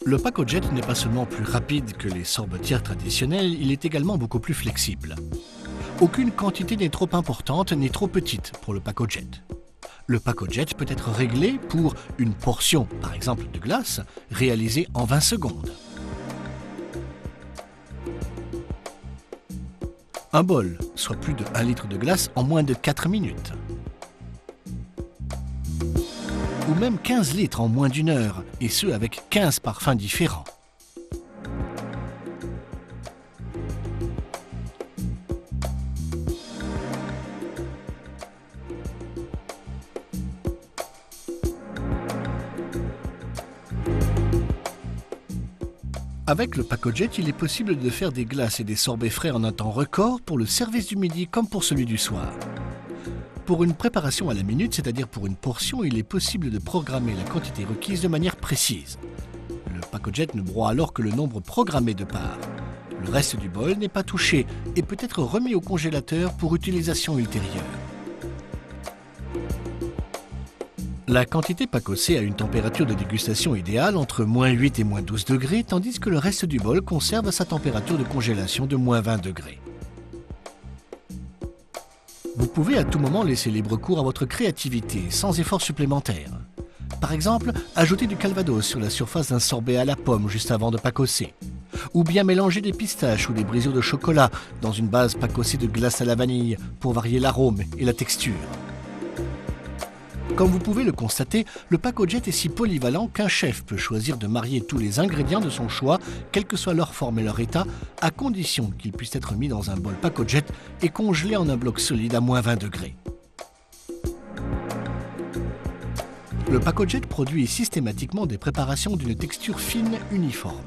Le Pacojet n'est pas seulement plus rapide que les sorbetières traditionnelles, il est également beaucoup plus flexible. Aucune quantité n'est trop importante ni trop petite pour le Pacojet. Le Pacojet peut être réglé pour une portion, par exemple de glace, réalisée en 20 secondes. Un bol, soit plus de 1 litre de glace en moins de 4 minutes. Ou même 15 litres en moins d'1 heure, et ce avec 15 parfums différents. Avec le Pacojet, il est possible de faire des glaces et des sorbets frais en un temps record pour le service du midi comme pour celui du soir. Pour une préparation à la minute, c'est-à-dire pour une portion, il est possible de programmer la quantité requise de manière précise. Le Pacojet ne broie alors que le nombre programmé de parts. Le reste du bol n'est pas touché et peut être remis au congélateur pour utilisation ultérieure. La quantité pacossée a une température de dégustation idéale entre -8 et -12 degrés, tandis que le reste du bol conserve sa température de congélation de -20 degrés. Vous pouvez à tout moment laisser libre cours à votre créativité, sans effort supplémentaire. Par exemple, ajouter du calvados sur la surface d'un sorbet à la pomme juste avant de pacosser. Ou bien mélanger des pistaches ou des brisures de chocolat dans une base pacossée de glace à la vanille pour varier l'arôme et la texture. Comme vous pouvez le constater, le Pacojet est si polyvalent qu'un chef peut choisir de marier tous les ingrédients de son choix, quelle que soit leur forme et leur état, à condition qu'ils puissent être mis dans un bol Pacojet et congelés en un bloc solide à -20 degrés. Le Pacojet produit systématiquement des préparations d'une texture fine uniforme.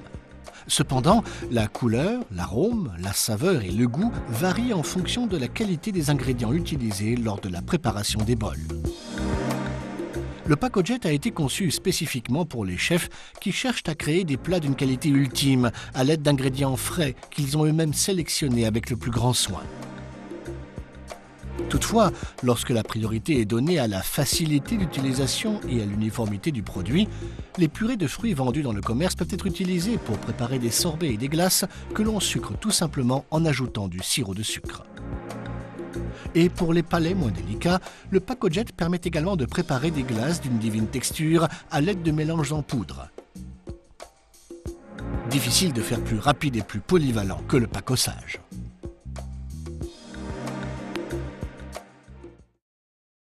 Cependant, la couleur, l'arôme, la saveur et le goût varient en fonction de la qualité des ingrédients utilisés lors de la préparation des bols. Le Pacojet a été conçu spécifiquement pour les chefs qui cherchent à créer des plats d'une qualité ultime à l'aide d'ingrédients frais qu'ils ont eux-mêmes sélectionnés avec le plus grand soin. Toutefois, lorsque la priorité est donnée à la facilité d'utilisation et à l'uniformité du produit, les purées de fruits vendues dans le commerce peuvent être utilisées pour préparer des sorbets et des glaces que l'on sucre tout simplement en ajoutant du sirop de sucre. Et pour les palais moins délicats, le Pacojet permet également de préparer des glaces d'une divine texture à l'aide de mélanges en poudre. Difficile de faire plus rapide et plus polyvalent que le pacossage.